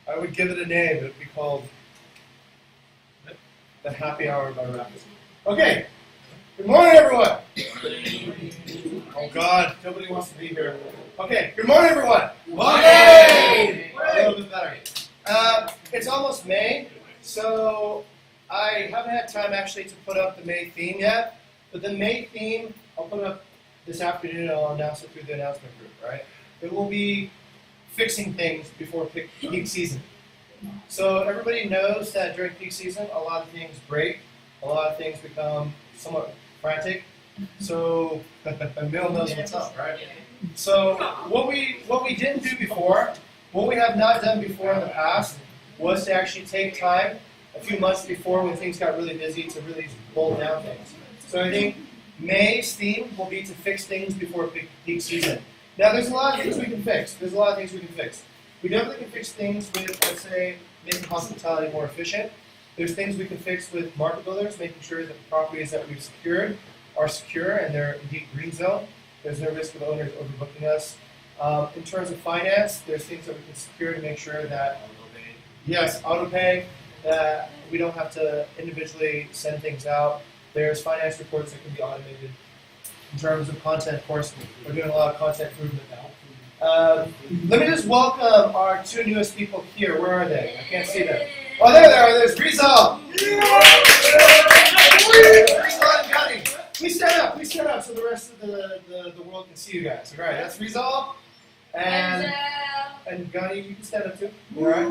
I would give it a name. It would be called the Happy Hour by Rapids. Okay. Good morning, everyone. Oh God, nobody wants to be here. Okay. Good morning, everyone. Morning. A little bit better. It's almost May, so I haven't had time actually to put up the May theme yet. But the May theme, I'll put it up this afternoon. I'll announce it through the announcement group. Right? It will be fixing things before peak season. So everybody knows that during peak season, a lot of things break, a lot of things become somewhat frantic. So Bill knows what's up, right? So what we didn't do before, what we have not done before in the past, was to actually take time a few months before when things got really busy to really bolt down things. So I think May's theme will be to fix things before peak season. Now, there's a lot of things we can fix. We definitely can fix things with, let's say, making hospitality more efficient. There's things we can fix with market builders, making sure that the properties that we've secured are secure and they're indeed green zone. There's no risk of owners overbooking us. In terms of finance, there's things that we can secure to make sure that, auto pay, that we don't have to individually send things out. There's finance reports that can be automated. In terms of content, of course, we're doing a lot of content improvement now. Let me just welcome our two newest people here. Where are they? I can't see them. Oh, there they are. There's Rizal. Rizal and Gani. Please stand up so the rest of the world can see you guys. All right, that's Rizal. And Gani, you can stand up too. All right.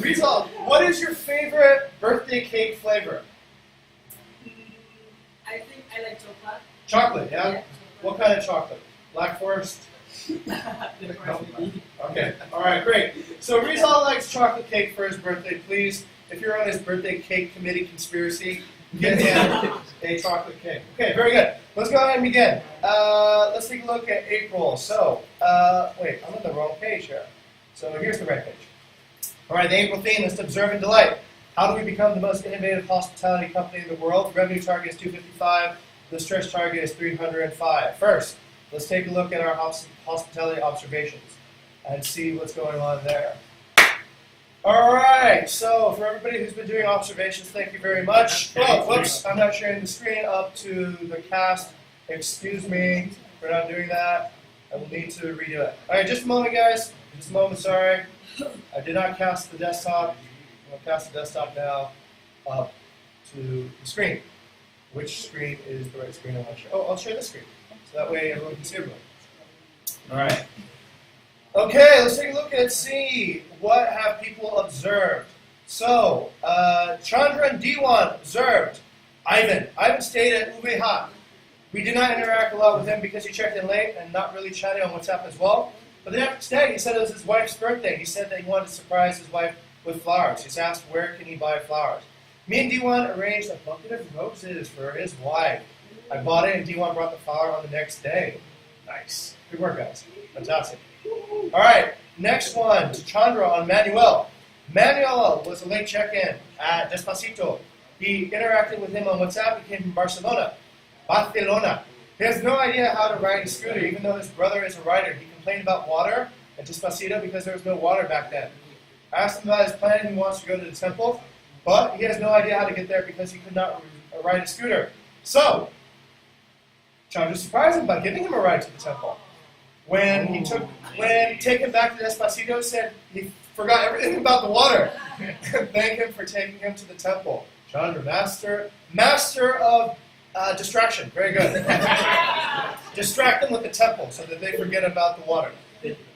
Rizal, what is your favorite birthday cake flavor? I think I like chocolate. Chocolate, yeah? What kind of chocolate? Black Forest? Okay, alright, great. So Rizal likes chocolate cake for his birthday. Please, if you're on his birthday cake committee conspiracy, get him a chocolate cake. Okay, very good. Let's go ahead and begin. Let's take a look at April. So, wait, I'm on the wrong page here. So here's the right page. Alright, the April theme is to observe and delight. How do we become the most innovative hospitality company in the world? The revenue target is 255. The stretch target is 305. First, let's take a look at our hospitality observations and see what's going on there. All right, so for everybody who's been doing observations, thank you very much. Oh, whoops, I'm not sharing the screen up to the cast. Excuse me for not doing that. I will need to redo it. All right, just a moment, guys. Just a moment, sorry. I did not cast the desktop. I'll cast the desktop now up to the screen. Which screen is the right screen I want to share? Oh, I'll share this screen. So that way everyone can see everyone. All right. Okay, let's take a look and see what have people observed. So, Chandra and Diwan observed Ivan. Ivan stayed at Ube Ha. We did not interact a lot with him because he checked in late and not really chatting on WhatsApp as well. But the next day, he said it was his wife's birthday. He said that he wanted to surprise his wife with flowers. He's asked where can he buy flowers. Me and Diwan arranged a bucket of roses for his wife. I bought it and Diwan brought the flower on the next day. Nice. Good work, guys. Fantastic. All right, next one to Chandra on Manuel. Manuel was a late check-in at Despacito. He interacted with him on WhatsApp. He came from Barcelona. He has no idea how to ride a scooter, even though his brother is a rider. He complained about water at Despacito because there was no water back then. I asked him about his plan. He wants to go to the temple, but he has no idea how to get there because he could not ride a scooter. So, Chandra surprised him by giving him a ride to the temple. When he take him back to Despacito, said he forgot everything about the water. Thank him for taking him to the temple. Chandra, master of distraction. Very good. Distract them with the temple so that they forget about the water.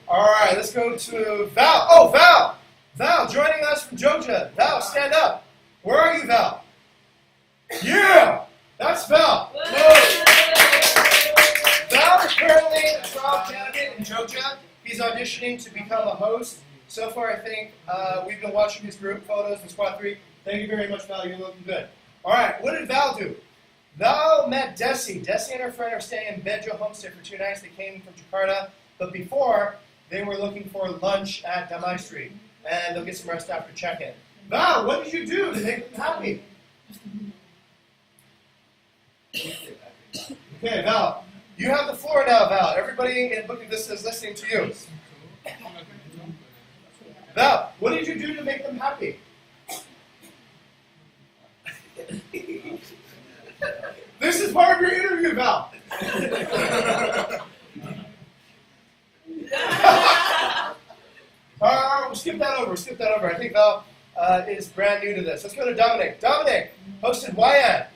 All right, let's go to Val. Oh, Val! Val, joining us from Georgia. Val, stand up. Where are you, Val? Yeah! That's Val. Val is currently a trial candidate in Georgia. He's auditioning to become a host. So far, I think we've been watching his group photos in Squad 3. Thank you very much, Val. You're looking good. All right, what did Val do? Val met Desi. Desi and her friend are staying in Bejo Homestay for 2 nights. They came from Jakarta. But before, they were looking for lunch at Damai Street. And they'll get some rest after check-in. Val, what did you do to make them happy? Okay, Val. You have the floor now, Val. Everybody in Bukit Vista is listening to you. Val, what did you do to make them happy? This is part of your interview, Val. We'll skip that over. I think Val is brand new to this. Let's go to Dominic. Dominic hosted Wayan.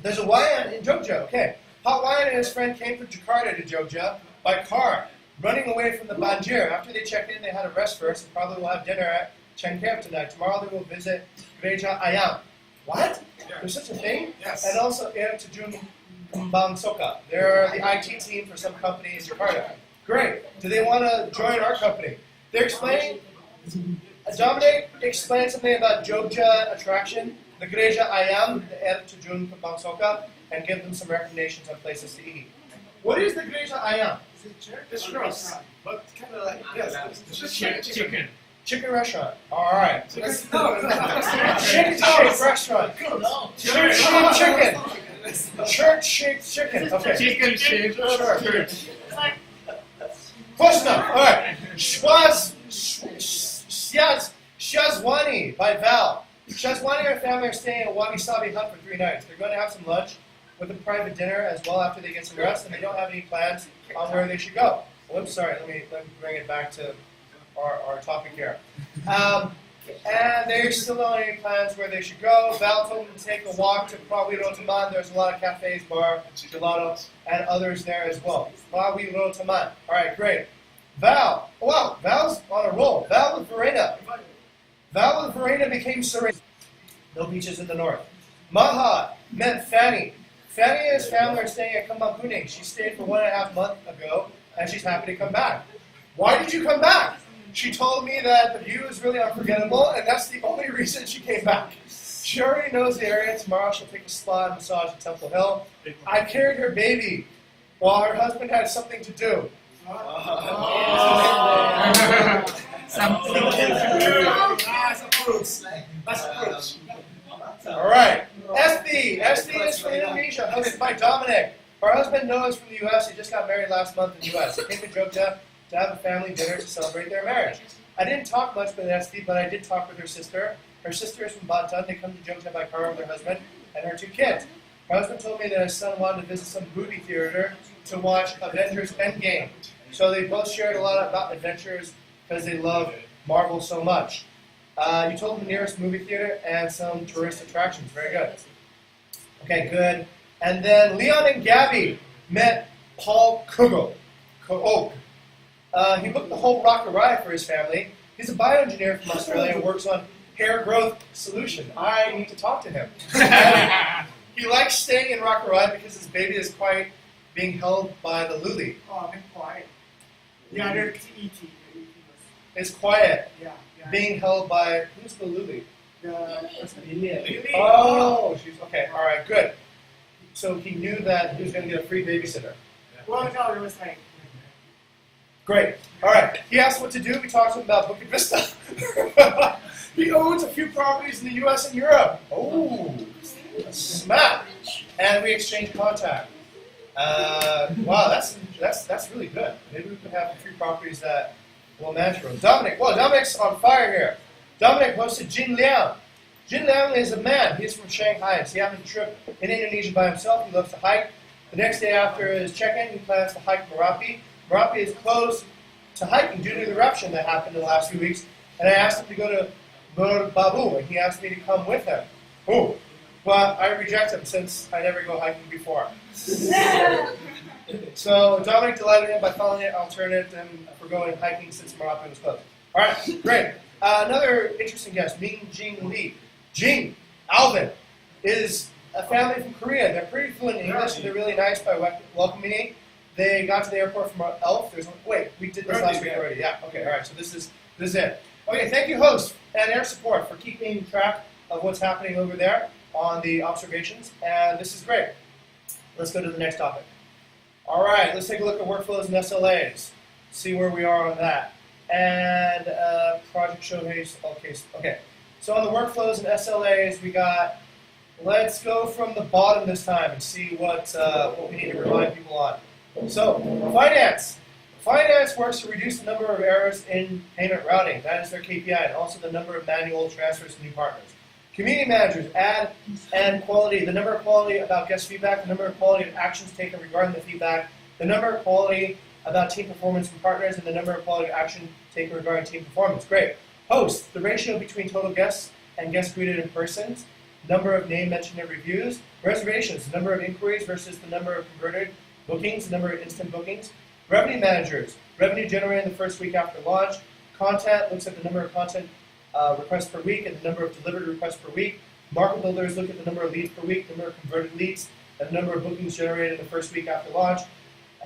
There's a Wayan in Jogja. Okay. Hot Wayan and his friend came from Jakarta to Jogja by car, running away from the banjir. After they checked in, they had a rest first and probably will have dinner at Cengkareng tonight. Tomorrow they will visit Gereja Ayam. What? There's such a thing? Yes. And also Air Terjun Kembang Soka. They're the IT team for some company in Jakarta. Great. Do they want to join our company? They're explaining, Dominic explained something about Jogja attraction, the Gereja Ayam, the Air Terjun Kembang Soka, and give them some recommendations on places to eat. What is the Gereja Ayam? It's gross, but kind of like, yes, it's just chicken. Chicken restaurant. All right. No. Chicken-shaped restaurant. Church-shaped chicken. Church-shaped chicken. Okay. Chicken-shaped church. Close enough. All right. Shazwani by Val. Shazwani and her family are staying at a wabi-sabi hut for 3 nights. They're going to have some lunch with a private dinner as well after they get some rest, and they don't have any plans on where they should go. Whoops, sorry. Let me bring it back to our topic here. And they still don't have any plans where they should go. Val told them to take a walk to Prawi Rotaman. There's a lot of cafes, bar, gelato, and others there as well. Prawi Rotaman. All right, great. Val. Wow, Val's on a roll. Val with Verena. Val with Verena became Serena. No beaches in the north. Maha met Fanny. Fanny and his family are staying at Kembang Kuning. She stayed for 1.5 months ago, and she's happy to come back. Why did you come back? She told me that the view is really unforgettable, and that's the only reason she came back. She already knows the area. Tomorrow she'll take a spa and massage at Temple Hill. I carried her baby while her husband had something to do. All right. Esty is from Indonesia, hosted by Dominic. Her husband Noah is from the U.S. He just got married last month in the U.S. He came to Jogja to have a family dinner to celebrate their marriage. I didn't talk much with Esty, but I did talk with her sister. Her sister is from Banten. They come to Jogja by car with her husband and her 2 kids. Her husband told me that his son wanted to visit some movie theater to watch Avengers Endgame. So they both shared a lot about adventures because they love Marvel so much. You told them the nearest movie theater and some tourist attractions. Very good. Okay, good. And then Leon and Gabby met Paul Kugel. He booked the whole Rockerai for his family. He's a bioengineer from Australia and works on hair growth solution. I need to talk to him. He likes staying in Rockerai because his baby is quite being held by the Luli. Oh, I'm quiet. Yeah, they're eating. It's quiet. Yeah. Being held by, who's the Luli? Lily. Oh, she's, okay, all right, good. So he knew that he was going to get a free babysitter. Well, no, it was like. Great. All right. He asked what to do. We talked to him about Bukit Vista. He owns a few properties in the U.S. and Europe. Oh, smack. And we exchanged contact. Wow, that's really good. Maybe we could have a few properties that will match for him. Dominic's on fire here. Dominic hosted Jin Liang. Jin Liang is a man. He's from Shanghai. He's having a trip in Indonesia by himself. He loves to hike. The next day after his check-in, he plans to hike Merapi. Merapi is closed to hiking due to the eruption that happened in the last few weeks. And I asked him to go to Babu, and he asked me to come with him. Oh, but I reject him since I never go hiking before. So Dominic delighted him by following an alternative for going hiking since Merapi was closed. All right, great. Another interesting guest, Ming Jing Lee. Jing, Alvin, is a family from Korea. They're pretty fluent in English, and they're really nice by welcoming me. They got to the airport from Elf. We did this last week already. Yeah, okay, all right, so this is it. Okay, thank you, host and air support, for keeping track of what's happening over there on the observations, and this is great. Let's go to the next topic. All right, let's take a look at workflows and SLAs, see where we are on that. And project showcase, okay. So on the workflows and SLAs, we got, let's go from the bottom this time and see what we need to remind people on. So, finance. Finance works to reduce the number of errors in payment routing. That is their KPI, and also the number of manual transfers to new partners. Community managers add and quality, the number of quality about guest feedback, the number of quality of actions taken regarding the feedback, the number of quality about team performance from partners, and the number of quality of action taken regarding team performance. Great. Hosts, the ratio between total guests and guests greeted in person, number of name mentioned in reviews. Reservations, the number of inquiries versus the number of converted bookings, the number of instant bookings. Revenue managers, revenue generated in the first week after launch. Content looks at the number of content requests per week and the number of delivered requests per week. Market builders look at the number of leads per week, the number of converted leads, and the number of bookings generated in the first week after launch.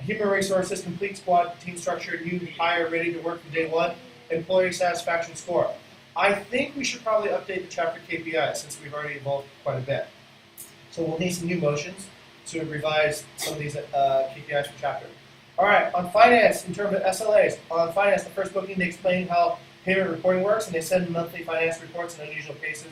Human resources, complete squad, team structure, new hire, ready to work from day one. Employee satisfaction score. I think we should probably update the chapter KPIs since we've already evolved quite a bit. So we'll need some new motions to revise some of these KPIs for chapter. All right, on finance, in terms of SLAs, on finance, the first booking, they explain how payment reporting works, and they send monthly finance reports in unusual cases.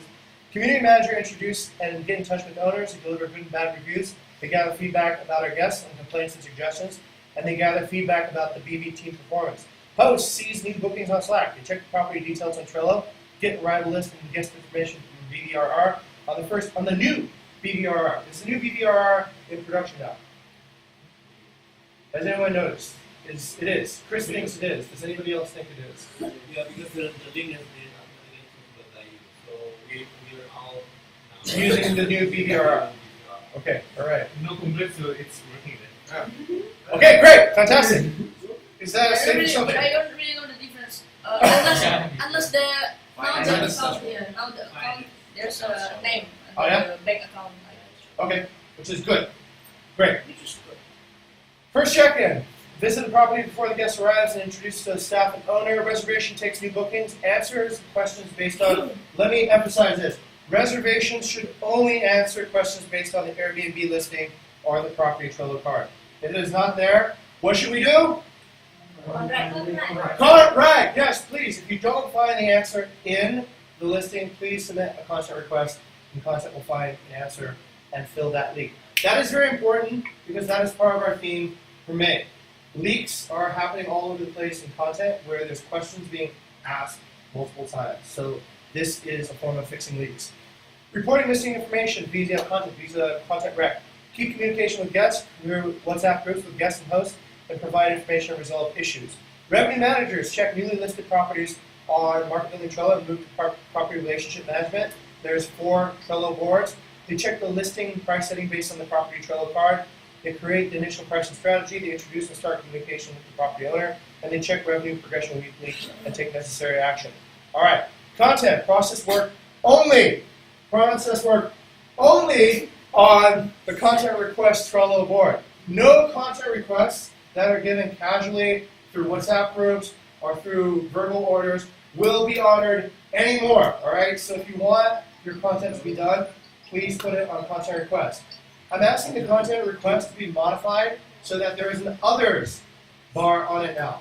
Community manager introduce and get in touch with owners to deliver good and bad reviews. They gather feedback about our guests and complaints and suggestions, and they gather feedback about the BV team performance. Host sees new bookings on Slack. They check the property details on Trello, get arrival list and guest information from BVRR on the new BVRR. Is the new BVRR in production now? Has anyone noticed? It is. Chris thinks it is. Does anybody else think it is? Yeah, because the link has been uploaded to the IU, so we are all now Using the new BVRR. Okay, all right. No complaints, so it's working then. Okay, great, fantastic. Is that a I statement really, something? but I don't really know the difference. Unless the now the Finance. account here, now the account there's a name. And Oh, yeah? the bank account. Okay, which is good. Great. Which is good. First check-in. Visit the property before the guest arrives and introduce the staff and owner. Reservation takes new bookings. Answers questions based on, let me emphasize this. Reservations should only answer questions based on the Airbnb listing or the property Trello card. If it is not there, what should we do? Right, yes, please. If you don't find the answer in the listing, please submit a content request, and content will find an answer and fill that leak. That is very important because that is part of our theme for May. Leaks are happening all over the place in content where there's questions being asked multiple times. So this is a form of fixing leaks. Reporting missing information via content rec. Keep communication with guests through WhatsApp groups with guests and hosts and provide information and resolve issues. Revenue managers check newly listed properties on Market Building Trello and move to property relationship management. There's 4 Trello boards. They check the listing and price setting based on the property Trello card. They create the initial pricing strategy. They introduce and start communication with the property owner. And they check revenue progression weekly and take necessary action. All right. Content, process work only. Process work only on the content request Trello board. No content requests that are given casually through WhatsApp groups or through verbal orders will be honored anymore. All right. So if you want your content to be done, please put it on content request. I'm asking the content request to be modified so that there is an others bar on it now.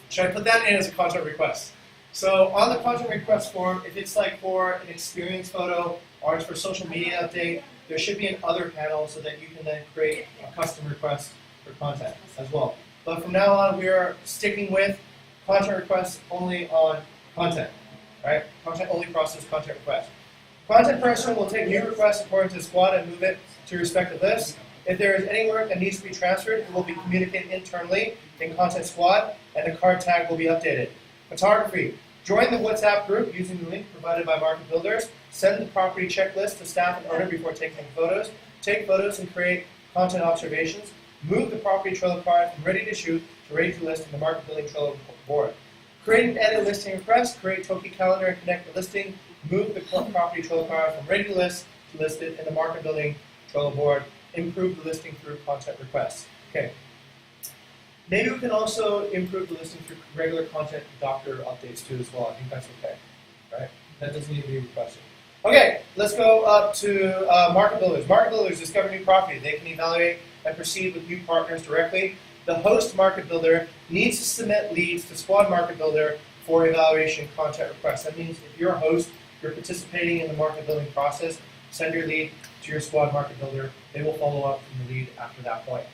Should I put that in as a content request? So on the content request form, if it's like for an experience photo or it's for social media update, there should be an other panel so that you can then create a custom request for content as well. But from now on, we are sticking with content requests only on content, right? Content only process content request. Content person will take new requests according to the squad and move it to respective lists. If there is any work that needs to be transferred, it will be communicated internally in Content Squad, and the card tag will be updated. Photography. Join the WhatsApp group using the link provided by Market Builders. Send the property checklist to staff and owner before taking photos. Take photos and create content observations. Move the property Trello card from ready to shoot to ready to list in the Market Building Trello board. Create and edit listing requests. Create Toki calendar and connect the listing. Move the property Trello card from ready to list it in the Market Building Trello board. Improve the listing through content requests. Okay. Maybe we can also improve the listing through regular content doctor updates too as well. I think that's okay, right? That doesn't need to be requested. Okay, let's go up to Market Builders. Market Builders discover new property. They can evaluate and proceed with new partners directly. The host Market Builder needs to submit leads to Squad Market Builder for evaluation content requests. That means if you're a host, you're participating in the market building process, send your lead to your Squad Market Builder. They will follow up from the lead after that point.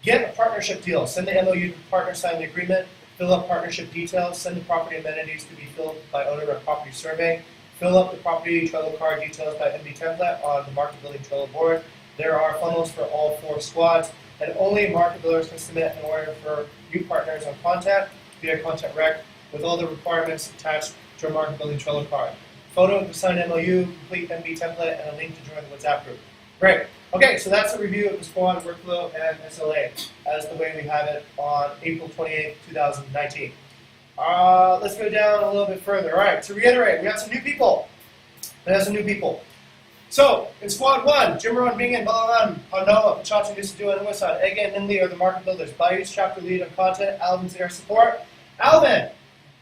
Get a partnership deal. Send the MOU to the partner, sign the agreement, fill out partnership details, send the property amenities to be filled by owner of property survey, fill up the property Trello card details by MB template on the market building Trello board. There are funnels for all 4 squads, and only market builders can submit in order for new partners on content via content rec with all the requirements attached to a market building Trello card. Photo of the signed MOU, complete MB template, and a link to join the WhatsApp group. Great. Okay, so that's a review of the squad workflow and SLA as the way we have it on April 28th, 2019. Let's go down a little bit further. All right, to reiterate, we have some new people. So, in Squad 1, Jimron, Bingen, Balaran, Panoa, Pachachi, Nisadu, and Wissan, Ega, and Nimli are the market builders. Bayou's chapter lead on content. Alvin's their support. Alvin,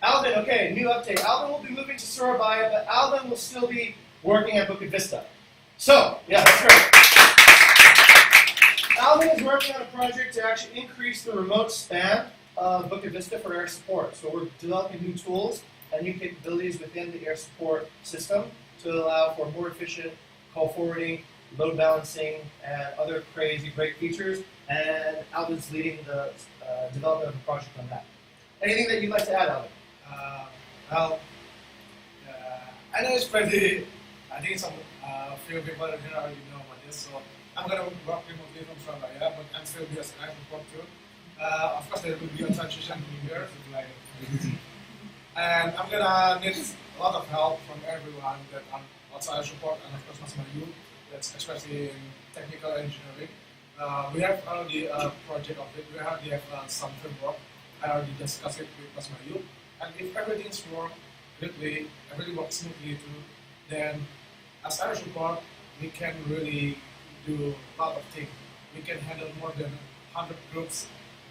okay, new update. Alvin will be moving to Surabaya, but Alvin will still be working at Bukit Vista. So, yeah, that's great. Alvin is working on a project to actually increase the remote span of Bukit Vista for air support. So we're developing new tools and new capabilities within the air support system to allow for more efficient call forwarding, load balancing, and other crazy great features. And Alvin's leading the development of the project on that. Anything that you'd like to add, Alvin? I know it's pretty. I think some few people here already know about this, so I'm gonna work remotely from Surabaya, but I'm still be a Skype report too. Of course, there will be a transition here, and I'm gonna need a lot of help from everyone that on outside support, and of course, Mas Mayu, that's especially in technical engineering. We have already a project of it. We already have some framework. I already discussed it with Mas Mayu, and if everything's work quickly, everything works smoothly too, then as our support, we can really do a lot of things. We can handle more than 100 groups,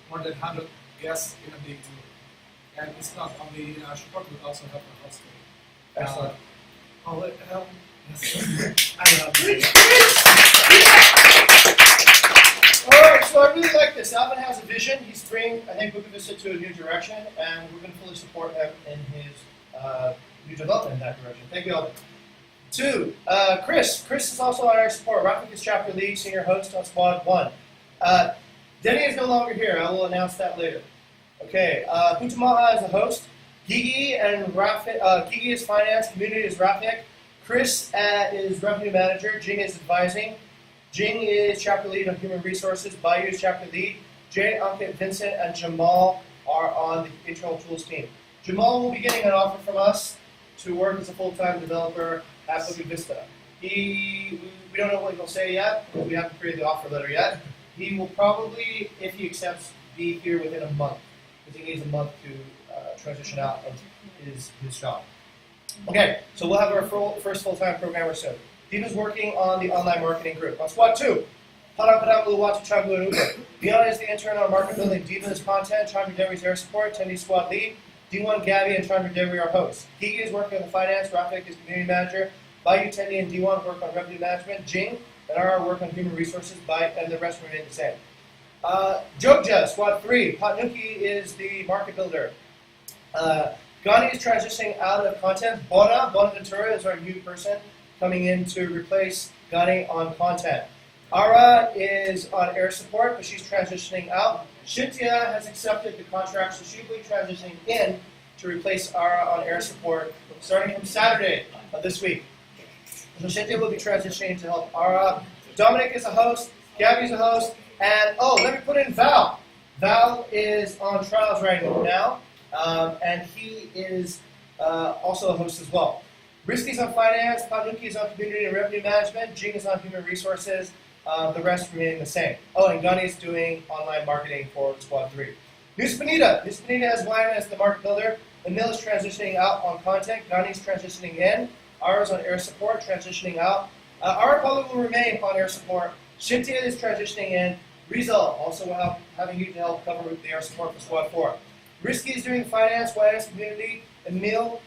more than 100 guests in a day too. And it's not only in our support, we also have a hosting. Excellent. Yes. I love it. Alright, so I really like this. Alvin has a vision. He's bringing, I think, Bukit Vista to a new direction, and we're going to fully support him in his new development in that direction. Thank you, Alvin. 2, Chris. Chris is also on our support. Rafik is chapter lead, senior host on Squad 1. Denny is no longer here. I will announce that later. Okay, Putamaha is the host. Gigi and Rafik, Gigi is finance, community is Rafik. Chris is revenue manager. Jing is advising. Jing is chapter lead on human resources. Bayou is chapter lead. Jay, Ankit, Vincent, and Jamal are on the internal tools team. Jamal will be getting an offer from us to work as a full-time developer at Bukit Vista. We don't know what he'll say yet. We haven't created the offer letter yet. He will probably, if he accepts, be here within a month, because he needs a month to transition out of his job. Okay, so we'll have our first full-time programmer soon. Diva's working on the online marketing group. On Squad 2, Padang Uluwatu Changu and Uber. Diana is the intern on market building. Diva is content. Chandra Devi is air support. Tendi Squad lead. D1 Gabby and Chandra Devi are hosts. Gigi is working on the finance. Rafik is community manager. Bayou, Tendi, and D1 work on revenue management. Jing and RR work on human resources. And the rest remain the same. Jogja, Squad 3. Patnuki is the market builder. Gandhi is transitioning out of content. Bonaventura is our new person coming in to replace Gandhi on content. Ara is on air support, but she's transitioning out. Shintia has accepted the contract, so she'll be transitioning in to replace Ara on air support starting from Saturday of this week. So Shintia will be transitioning to help Ara. Dominic is a host, Gabby's a host, and let me put in Val. Val is on trials right now, and he is also a host as well. Risky's on finance, Panuki is on community and revenue management, Jing is on human resources, the rest remaining the same. And Gunny is doing online marketing for Squad 3. Nuspanita has Wyman as the market builder. Emil is transitioning out on content. Gunny's transitioning in. Ara's on air support, transitioning out. Ara probably will remain on air support. Shintia is transitioning in. Rizal also having you to help cover the air support for Squad 4. Risky is doing finance, finance community. Emil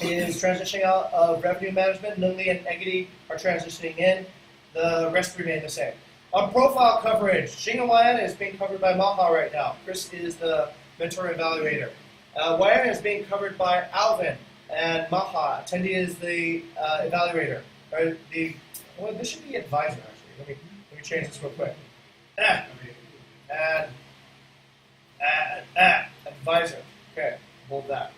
is transitioning out of revenue management. Nunli and Egedy are transitioning in. The rest remain the same. On profile coverage, Shingawayan is being covered by Maha right now. Chris is the mentor evaluator. Wayan is being covered by Alvin and Maha. Tendi is the evaluator. Or this should be advisor, actually. Let me change this real quick. and advisor. Okay, hold that.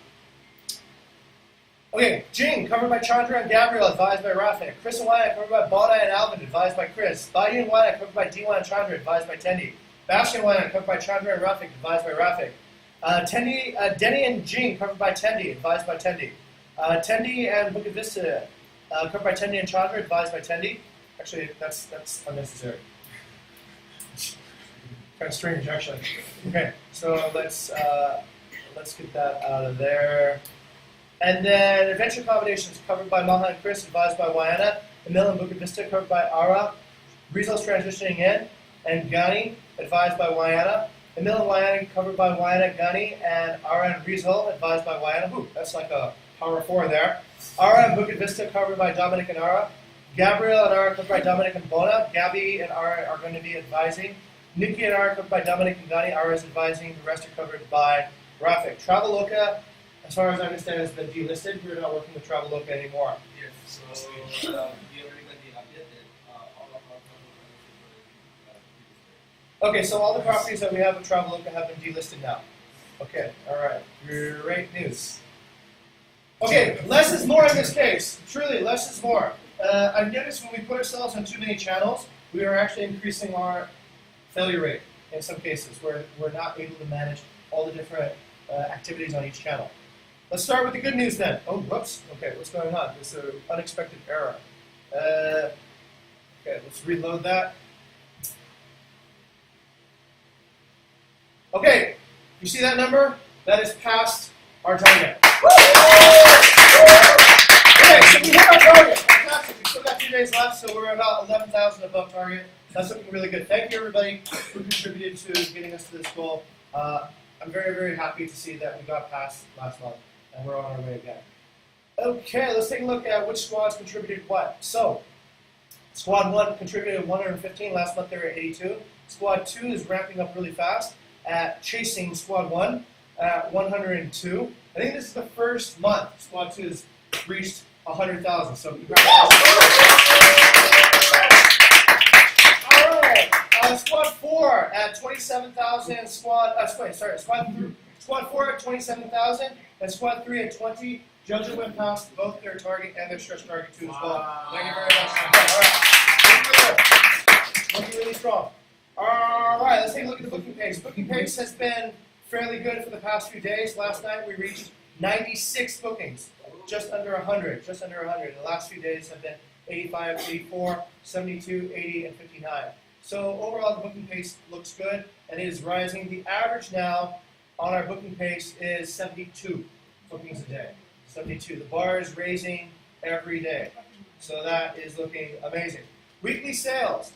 Okay, Jing, covered by Chandra and Gabriel, advised by Rafik. Chris and Wyatt, covered by Bona and Alvin, advised by Chris. Bayu and Wyatt, covered by Diwan and Chandra, advised by Tendi. Bastion and Wyatt, covered by Chandra and Rafik, advised by Rafik. Denny and Jing, covered by Tendi, advised by Tendi. Tendi and Bukit Vista, covered by Tendi and Chandra, advised by Tendi. Actually, that's unnecessary. Kind of strange, actually. Okay, so let's get that out of there. And then Adventure Combinations, covered by Maha and Chris, advised by Wayana. Emil and Bukit Vista, covered by Ara. Rizal's transitioning in, and Gani, advised by Wayana. Emil and Wayana, covered by Wayana, Gani, and Ara and Rizal, advised by Wayana. Ooh, that's like a power four there. Ara and Bukit Vista, covered by Dominic and Ara. Gabriel and Ara, covered by Dominic and Bona. Gabby and Ara are going to be advising. Nikki and Ara, covered by Dominic and Gani. Ara is advising. The rest are covered by Rafik. Traveloka, as far as I understand, has been delisted. We're not working with Traveloka anymore. Yes, so we already got the update that all of our properties are Okay, so all the properties that we have with Traveloka have been delisted now. Okay, all right. Great news. Okay, less is more in this case. Truly, less is more. I've noticed when we put ourselves on too many channels, we are actually increasing our failure rate in some cases where we're not able to manage all the different activities on each channel. Let's start with the good news then. Oh, whoops. Okay, what's going on? There's an unexpected error. Okay, let's reload that. Okay, you see that number? That is past our target. Okay, so we hit our target. Fantastic. We still got 2 days left, so we're about 11,000 above target. That's looking really good. Thank you, everybody, who contributed to getting us to this goal. I'm very, very happy to see that we got past last month, and we're on our way again. Okay, let's take a look at which squads contributed what. So, Squad 1 contributed 115. Last month they were at 82. Squad 2 is ramping up really fast at chasing Squad 1 at 102. I think this is the first month Squad 2 has reached 100,000. So, all right. Squad 4 at 27,000. Squad 4 at 27,000, and Squad 3 at 20. Judges went past both their target and their stretch target too as well. Thank you very much. All right. Looking really strong. All right, let's take a look at the booking pace. Booking pace has been fairly good for the past few days. Last night we reached 96 bookings, just under 100, The last few days have been 85, 84, 72, 80, and 59. So overall, the booking pace looks good, and it is rising. The average now on our booking pace is 72 bookings a day. 72. The bar is raising every day, so that is looking amazing. Weekly sales.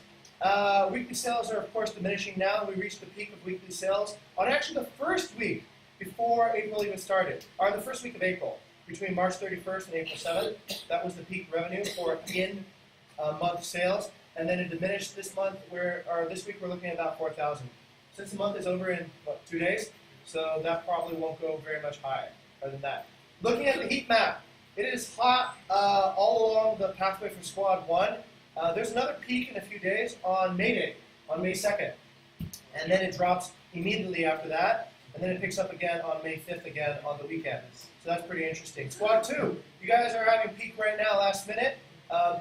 Weekly sales are, of course, diminishing now. We reached the peak of weekly sales on actually the first week before April even started, or the first week of April, between March 31st and April 7th. That was the peak revenue for in-month sales. And then it diminished this month, this week we're looking at about 4,000. Since the month is over in, 2 days? So that probably won't go very much higher than that. Looking at the heat map, it is hot all along the pathway from Squad 1. There's another peak in a few days on May Day, on May 2nd. And then it drops immediately after that. And then it picks up again on May 5th again on the weekend. So that's pretty interesting. Squad 2, you guys are having peak right now last minute.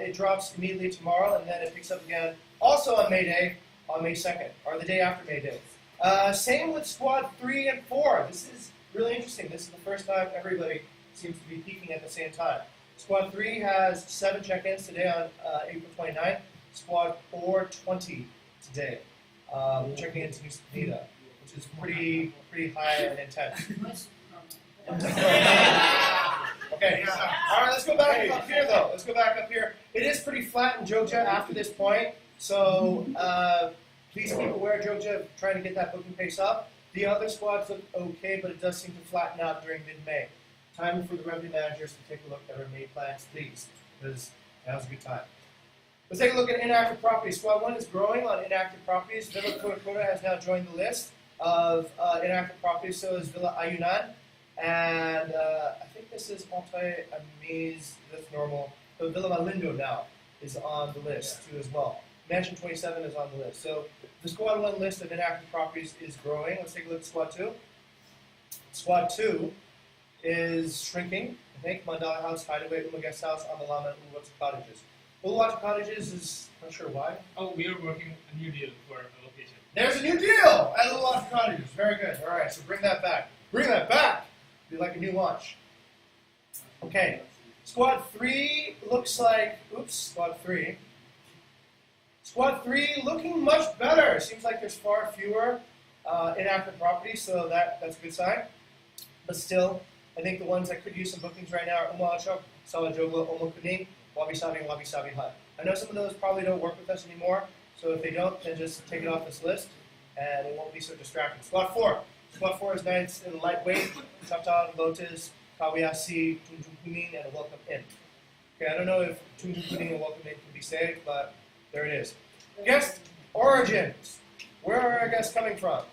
It drops immediately tomorrow, and then it picks up again also on May Day, on May 2nd, or the day after May Day. Same with Squad 3 and 4. This is really interesting. This is the first time everybody seems to be peaking at the same time. Squad 3 has 7 check-ins today on April 29th. Squad 4, 20 today. Checking into New Stanita, which is pretty high and intense. Okay, all right, let's go back up here, though. Let's go back up here. It is pretty flat in Jogja after this point, so please keep aware, Jogja, trying to get that booking pace up. The other squads look okay, but it does seem to flatten out during mid-May. Time for the revenue managers to take a look at our May plans, please, because now's a good time. Let's take a look at inactive properties. Squad 1 is growing on inactive properties. Villa Kota has now joined the list of inactive properties, so is Villa Ayunan. And I think this is Altai Amaze, that's normal. But Villa Malindo now is on the list too as well. Mansion 27 is on the list. So the squad 1 list of inactive properties is growing. Let's take a look at squad 2. Squad 2 is shrinking. I think Mandala House, Hideaway, Uma Guest House, Amalama, and Uluwatu Cottages. Uluwatu Cottages is, not sure why. Oh, we are working a new deal for a location. There's a new deal at Uluwatu Cottages. Very good. All right, so bring that back. Bring that back. Be like a new launch. Okay. Squad 3 looks like, oops, Squad 3. Squad 3 looking much better. Seems like there's far fewer inactive properties, so that's a good sign. But still, I think the ones that could use some bookings right now are Umawachok, Salajogla, Omo Kuning, Wabi Sabi, and Wabi Sabi Hut. I know some of those probably don't work with us anymore, so if they don't, then just take it off this list, and it won't be so distracting. Squad 4. Squad 4 is nice and lightweight. Tata, Lotus, Kawayasi, Tunjung Kuning, and a Welcome Inn. Okay, I don't know if Tunjung Kuning and Welcome Inn can be saved, but there it is. Guest origins. Where are our guests coming from?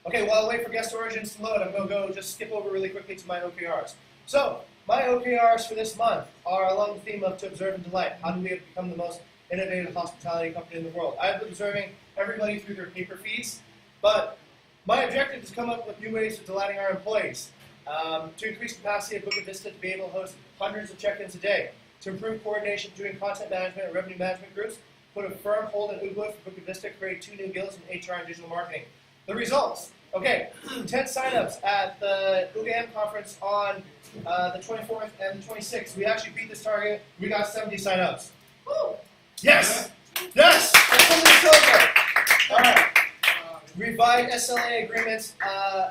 Okay, while I wait for guest origins to load, I'm going to go just skip over really quickly to my OKRs. So, my OKRs for this month are along the theme of to observe and delight. How do we become the most innovative hospitality company in the world? I've been observing everybody through their paper feeds, but my objective is to come up with new ways of delighting our employees, to increase capacity at Bukit Vista to be able to host hundreds of check-ins a day, to improve coordination between content management and revenue management groups, put a firm hold in Ubud for Bukit Vista, create 2 new guilds in HR and digital marketing. The results. Okay, 10 signups at the UGM conference on the 24th and the 26th. We actually beat this target. We got 70 signups. Woo! Yes! Yes! That's something to celebrate. All right. Revived SLA agreements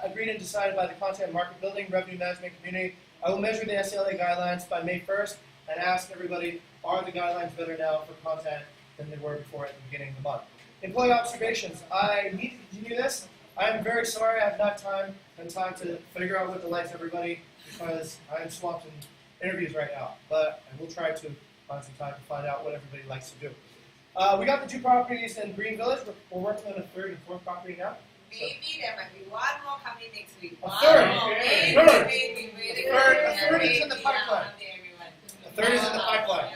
agreed and decided by the content market building, revenue management community. I will measure the SLA guidelines by May 1st and ask everybody, are the guidelines better now for content than they were before at the beginning of the month? Employee observations. I need to continue this. I'm very sorry I have not time to figure out what delights everybody because I am swamped in interviews right now. But I will try to find some time to find out what everybody likes to do. We got the 2 properties in Green Village. We're working on a 3rd and 4th property now. Maybe there might be one more coming next week. A third. Maybe, Third. maybe, maybe. A third is in the pipeline. A 3rd is in the pipeline.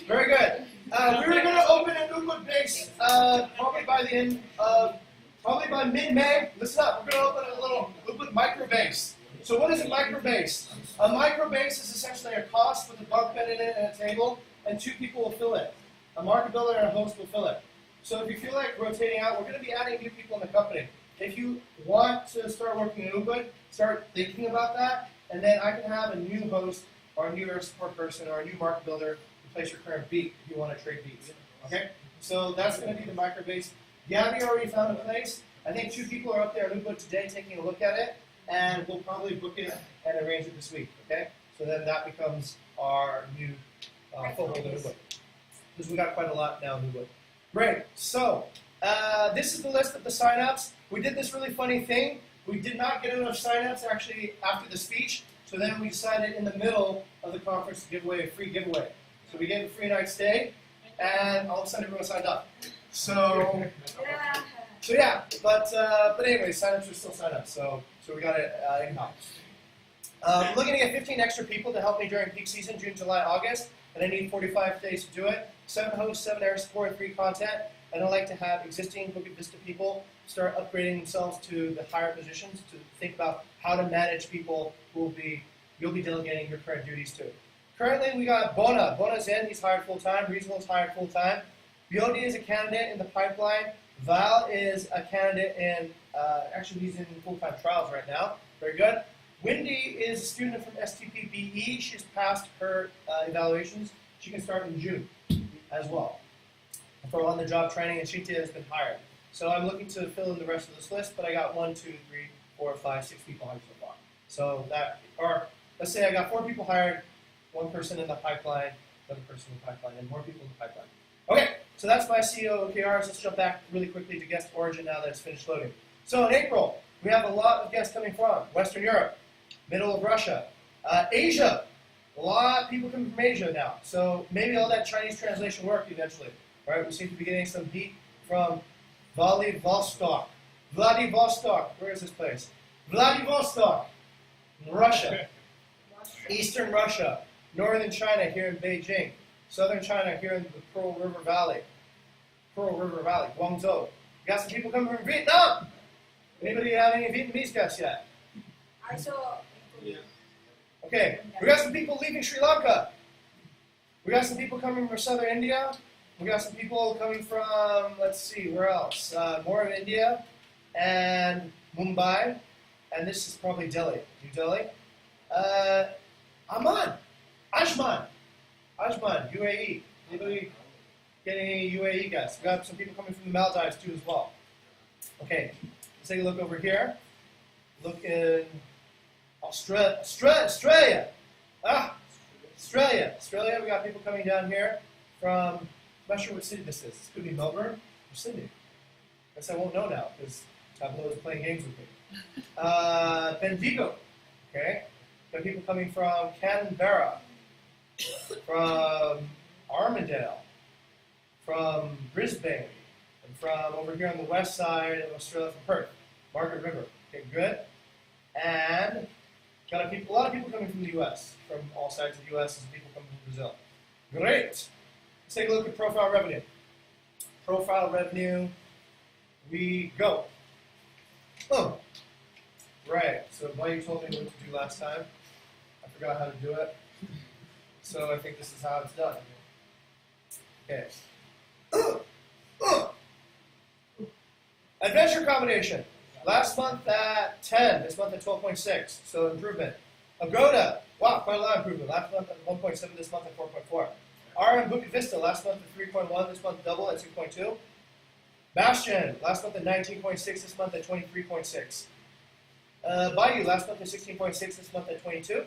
Very good. We were going to open an Ubud base probably by the end of, probably by mid-May. Listen up, we're going to open a little Ubud micro base. So what is a micro base? A micro base is essentially a cost with a bunk bed in it and a table, and 2 people will fill it. A market builder and a host will fill it. So if you feel like rotating out, we're going to be adding new people in the company. If you want to start working in Ubud, start thinking about that, and then I can have a new host or a new air support person or a new market builder replace your current beat if you want to trade beats. Okay? So that's going to be the micro base. Gabby already found a place. I think 2 people are up there in Ubud today taking a look at it, and we'll probably book it and arrange it this week. Okay? So then that becomes our new foothold in Ubud. Because we got quite a lot now in Ubud. Great. So this is the list of the signups. We did this really funny thing. We did not get enough signups actually after the speech, so then we decided in the middle of the conference to give away a free giveaway. So we gave a free night stay, and all of a sudden everyone signed up. So yeah, but anyway, signups are still signups. So we got it anyhow. Looking to get 15 extra people to help me during peak season, June, July, August, and I need 45 days to do it. 7 hosts, 7 air support, 3 content, and I'd like to have existing Bukit Vista people start upgrading themselves to the higher positions to think about how to manage people who you'll be delegating your current duties to. Currently, we got Bona. Bona's in. He's hired full-time. Reasonable's hired full-time. Biodi is a candidate in the pipeline. Val is a candidate in, actually he's in full-time trials right now. Very good. Wendy is a student from STP-BE. She's passed her evaluations. She can start in June as well for on-the-job training, and Shinta has been hired. So I'm looking to fill in the rest of this list, but I got 1, 2, 3, 4, 5, 6 people hired so far. So that, or let's say I got 4 people hired, 1 person in the pipeline, another person in the pipeline, and more people in the pipeline. Okay, so that's my CEO OKRs. Let's jump back really quickly to guest origin now that it's finished loading. So in April, we have a lot of guests coming from Western Europe, middle of Russia, Asia. A lot of people coming from Asia now. So maybe all that Chinese translation worked eventually. Right? We seem to be getting some heat from Vladivostok. Vladivostok, where is this place? Vladivostok, Russia. Eastern Russia. Northern China here in Beijing. Southern China here in the Pearl River Valley. Pearl River Valley, Guangzhou. We got some people coming from Vietnam. Anybody have any Vietnamese guests yet? I saw. Okay, we got some people leaving Sri Lanka. We got some people coming from southern India. We got some people coming from, let's see, where else? More of India and Mumbai. And this is probably Delhi, New Delhi. Ajman, UAE. Anybody get any UAE guests? We got some people coming from the Maldives too as well. Okay, let's take a look over here. Look in Australia. Australia, we got people coming down here from, I'm not sure what city this is. This could be Melbourne or Sydney. Guess I won't know now because Tableau is playing games with me. Bendigo, okay. Got people coming from Canberra, from Armidale, from Brisbane, and from over here on the west side of Australia, from Perth, Margaret River. Okay, good. And got a lot of people coming from the U.S., from all sides of the U.S., and people coming from Brazil. Great. Let's take a look at profile revenue. Profile revenue, we go. Oh, right. So Blaine told me what to do last time. I forgot how to do it. So I think this is how it's done. Okay. Adventure combination. Last month at 10, this month at 12.6, so improvement. Agoda, wow, quite a lot of improvement. Last month at 1.7, this month at 4.4. RM Bukit Vista, last month at 3.1, this month double at 2.2. Bastion, last month at 19.6, this month at 23.6. Bayou, last month at 16.6, this month at 22.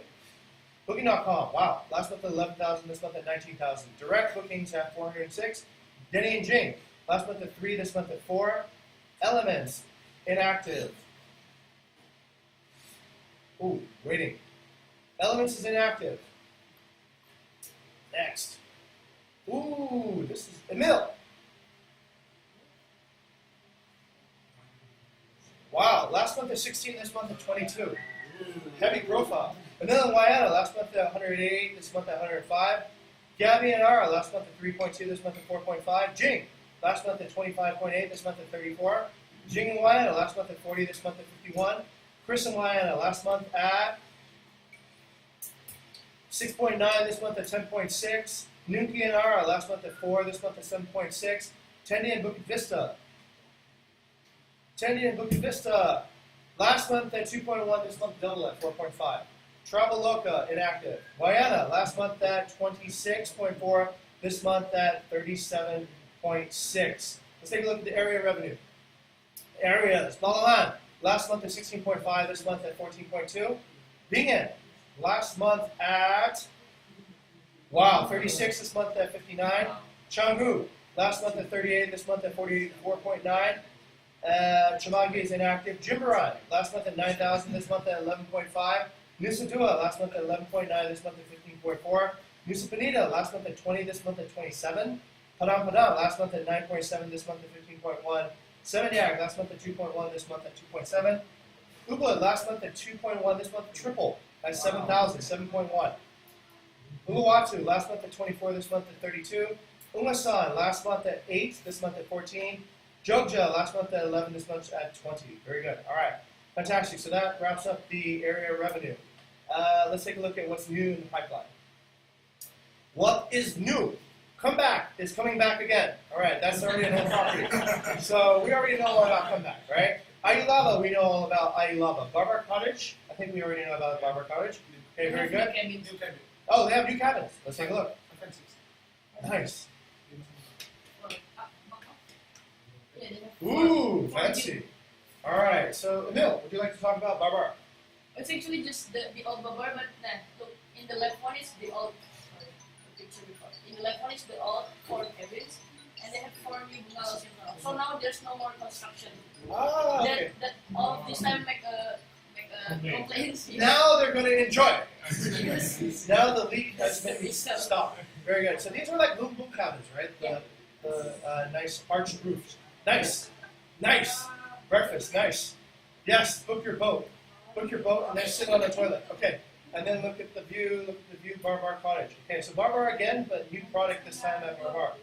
Booking.com, wow, last month at 11,000, this month at 19,000. Direct bookings at 406. Denny and Jing, last month at 3, this month at 4. Elements, inactive. Ooh, waiting. Elements is inactive. Next. Ooh, this is Emil. Wow, last month at 16, this month at 22. Heavy profile. Emil and Wyana, last month at 108, this month at 105. Gabby and Ara, last month at 3.2, this month at 4.5. Jing, last month at 25.8, this month at 34. Jing and Wyana, last month at 40, this month at 51. Chris and Wyana, last month at 6.9, this month at 10.6. Nuki and Ara, last month at 4, this month at 7.6. Tendi and Bukit Vista. Last month at 2.1, this month double at 4.5. Traveloka, inactive. Wyana, last month at 26.4, this month at 37.6. Let's take a look at the area revenue. Areas, Malalan, last month at 16.5, this month at 14.2. Bingen, last month at, 36, this month at 59. Changhu, last month at 38, this month at 44.9. Chamangi is inactive. Jimbaran, last month at 9,000, this month at 11.5. Nusa Dua, last month at 11.9, this month at 15.4. Nusa Penida, last month at 20, this month at 27. Padang Padang, last month at 9.7, this month at 15.1. Seminyak, last month at 2.1, this month at 2.7. Ubud, last month at 2.1, this month triple at 7,000, 7.1. Uluwatu, last month at 24, this month at 32. Umasan, last month at 8, this month at 14. Jogja, last month at 11, this month at 20. Very good. All right. Fantastic. So that wraps up the area revenue. Let's take a look at what's new in the pipeline. What is new? Comeback is coming back again. All right. That's already an old property. So we already know all about comeback, right? Ayulava, we know all about Ayulava. Barbar Cottage, I think we already know about Barbar Cottage. Okay, very good. New cabin. Oh, they have new cabins. Let's take a look. Nice. Ooh, fancy. All right, so Emil, would you like to talk about Barbar? It's actually just the old Babar, but look, in the left one is the old, in the left one is the old 4 cabins, and they have 4 new bungalows in now. So now there's no more construction. Ah, okay. That all this time make a complaints. Now they're going to enjoy it. Yes. Now the leak has been stopped. Very good. So these are like boom cabins, right? The nice arched roofs. Nice. Breakfast, nice. Yes, book your boat, and then sit on the toilet. Okay, and then look at the view, Barbar Cottage. Okay, so Barbar again, but new product this time at Barbar.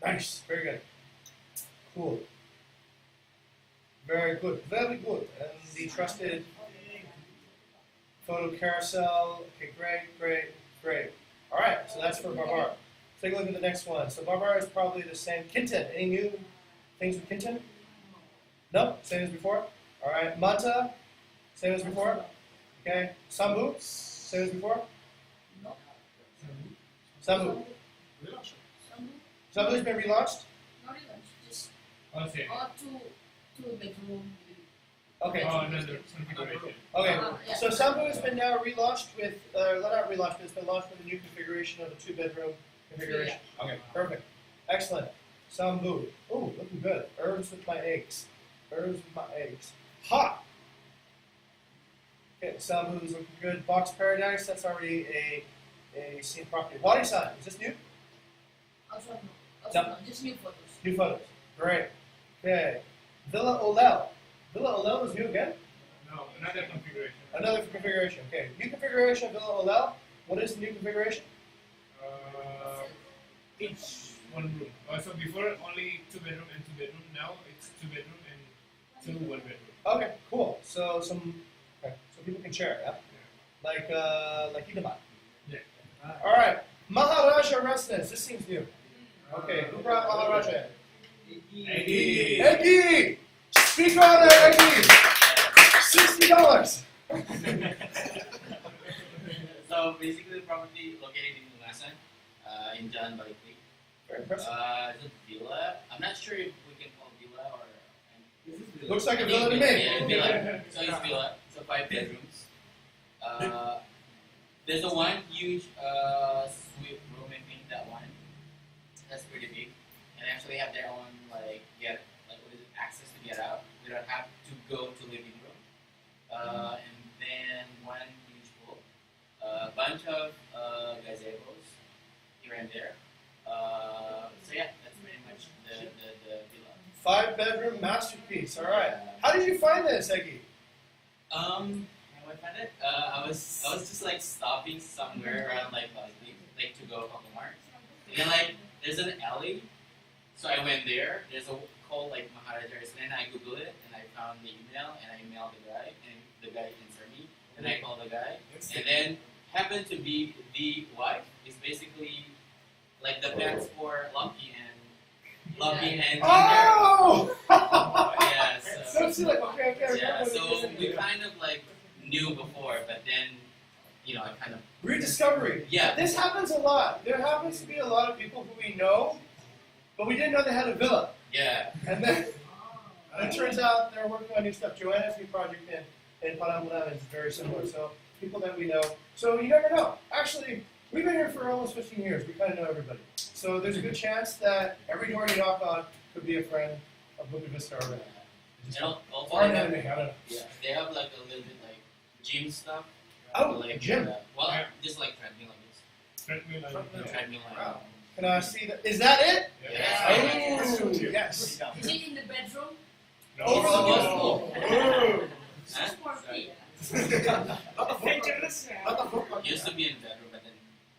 Nice, very good. Cool. Very good. Very good. And the trusted photo carousel. Okay, great. All right, so that's for Barbar. Take a look at the next one. So Barbar is probably the same. Kintan. Any new things with Kintan? No? Same as before? All right. Mata? Same as before? Okay. Sambu? Same as before? No. Sambu? Relax. Sambu's been relaunched? Not even. Just All same. two bedroom. Okay. Oh, another configuration. Okay. Yeah. So Sambu has been now relaunched with, not relaunched, but it's been launched with a new configuration of a 2-bedroom configuration. Okay, perfect. Excellent. Sambu. Ooh, looking good. Herbs with my eggs. Hot. Okay, Sambu is looking good. Box Paradise, that's already a seen property. Wadi San, is this new? Also no, just new photos. New photos. Great. Okay. Villa Olel. Villa Olel is new again? No, another configuration. Another configuration. Okay. New configuration of Villa Olel. What is the new configuration? Each one room. So before only 2 bedroom and 2 bedroom. Now it's 2 bedroom and 2 1 bedroom. Okay, cool. So so people can share, yeah? Like Hidamai. Yeah. All right. Maharaja residence. This seems new. Okay, who brought Maharaja? Eggy. Eggy! Speak on it, Eggy! $60. So basically, the property located in Lungasan, in Jalan Balikli. Very impressive. It's a villa. I'm not sure if we can call villa or. Looks like a I villa think to it's- me. Yeah, villa. So it's villa. So 5 bedrooms. There's a one huge suite room. I think that one. That's pretty big, and actually have their own access to get out. We don't have to go to living room. And then one huge pool, a bunch of gazebos here and there. So yeah, that's pretty much the villa. 5-bedroom masterpiece. All right. How did you find this, Eggy? How I found it? I was just like stopping somewhere around like to go Pokemart. And then there's an alley, so I went there. There's a called Maharaja and I googled it and I found the email and I emailed the guy and the guy answered me and I called the guy and then happened to be the wife is basically like the pets for Lucky and Oh! yeah, So silly. Okay. yeah, so we kind of knew before, but then I kind of Rediscovery. yeah. This happens a lot. There happens to be a lot of people who we know, but we didn't know they had a villa. Yeah. And then it turns out they're working on new stuff. Joanna's new project in Parambulan is very similar. So people that we know. So you never know. Actually, we've been here for almost 15 years. We kind of know everybody. So there's a good chance that every door you knock on could be a friend of Bukit Vista already. And also Or an enemy. I don't know. yeah, they have a little bit gym stuff. Oh, gym. Just treadmill, I guess. Treadmill. Treadmill. Wow. Can I see that? Is that it? Yeah. Oh, yes. Is it in the bedroom? Over the wall. Ooh. Huh? Sporty. Dangerous. He used to be in bedroom, but then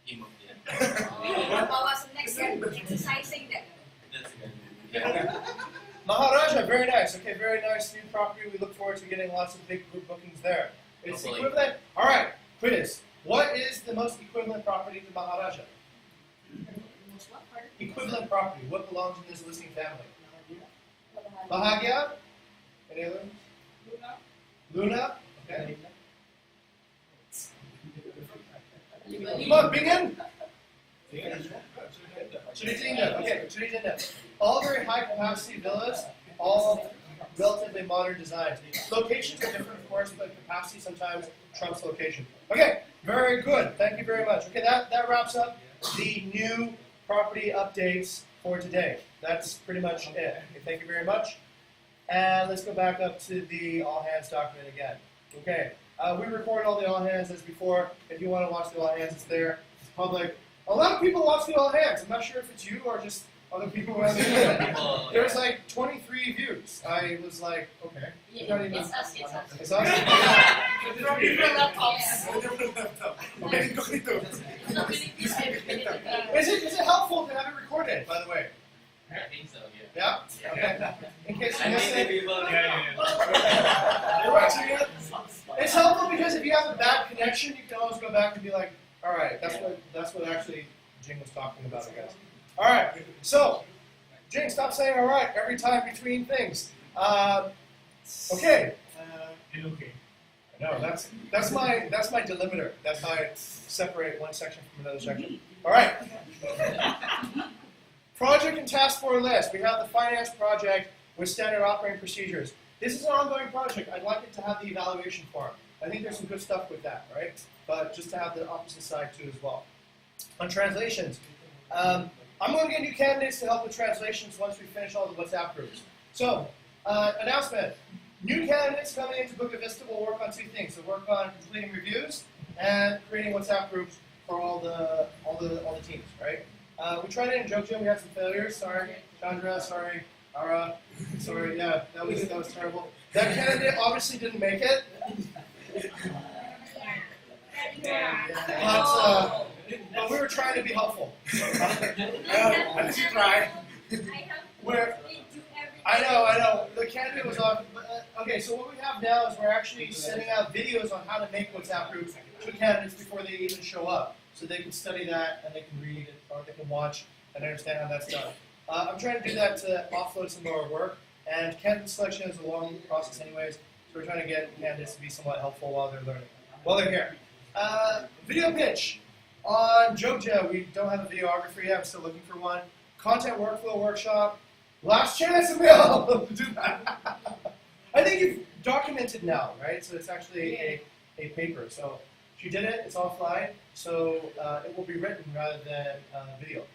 he moved in. Bawa sa next year, exercising that. That's good. Yeah. Maharaja, very nice. Okay, very nice new property. We look forward to getting lots of big group bookings there. It's Hopefully. equivalent. All right, quiz. What is the most equivalent property to Maharaja? Most what part? Equivalent property. What belongs in this listing family? Bahagya? Any other? Luna? Okay. Come on, begin. Chiritinda. Okay, Chiritinda. All very high capacity villas, all relatively modern designs. Locations are different, of course, but capacity sometimes trumps location. Okay, very good. Thank you very much. Okay, that wraps up the new property updates for today. That's pretty much it. Okay, thank you very much. And let's go back up to the all hands document again. Okay, we record all the all hands as before. If you want to watch the all hands, it's there. It's public. A lot of people watch the all hands. I'm not sure if it's you or just other people who have it. There's 23 views. I was like, okay. Yeah, it's us. It's us? From different laptops. Okay. So we need this every minute. Is it helpful to have it recorded, by the way? I think so, yeah. Yeah? Okay. In case you I missed think the it. people You're watching it. It's helpful because if you have a bad connection, you can always go back and be like, all right, that's what actually Jing was talking about, I guess. All right, so Jing, stop saying all right every time between things. Okay. Okay. No, that's my delimiter. That's how I separate one section from another section. All right. Project and task for list. We have the finance project with standard operating procedures. This is an ongoing project. I'd like it to have the evaluation form. I think there's some good stuff with that, right? But just to have the opposite side too as well. On translations, I'm going to get new candidates to help with translations once we finish all the WhatsApp groups. So, announcement. New candidates coming into Bukit Vista will work on two things. They'll work on completing reviews and creating WhatsApp groups for all the teams, right? We tried it in Jokja, we had some failures. Sorry, Chandra, sorry, Ara, sorry, yeah, that was terrible. That candidate obviously didn't make it. But we were trying to be helpful. Let's try. I know. The candidate was on. Okay, so what we have now is we're actually sending out videos on how to make WhatsApp groups to candidates before they even show up, so they can study that and they can read it, or they can watch and understand how that's done. I'm trying to do that to offload some of our work, and candidate selection is a long process anyways, so we're trying to get candidates to be somewhat helpful while they're learning, while they're here. Video pitch. On Jokja, we don't have a videographer yet, I'm still looking for one. Content workflow workshop. Last chance, Emil, to do that. I think you've documented now, right? So it's actually a paper. So she did it, it's offline, so it will be written rather than video.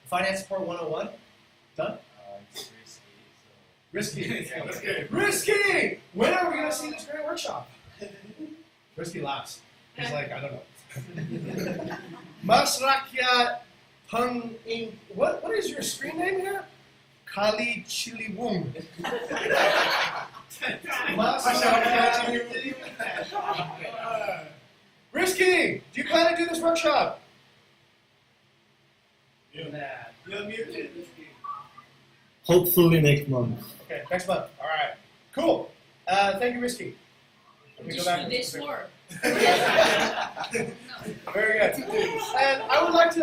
Finance Support 101, done? It's risky, so. Risky. Risky! When are we going to see this great workshop? Risky laughs. He's like, I don't know. Mas Rakyat Pang In. What is your screen name here? Kali Chiliwung. Risky! Do you plan to do this workshop? You're muted. Hopefully next month. Okay, next month. All right. Cool. Thank you, Risky. Let me go Just back do and- this more. Very good. And I would like to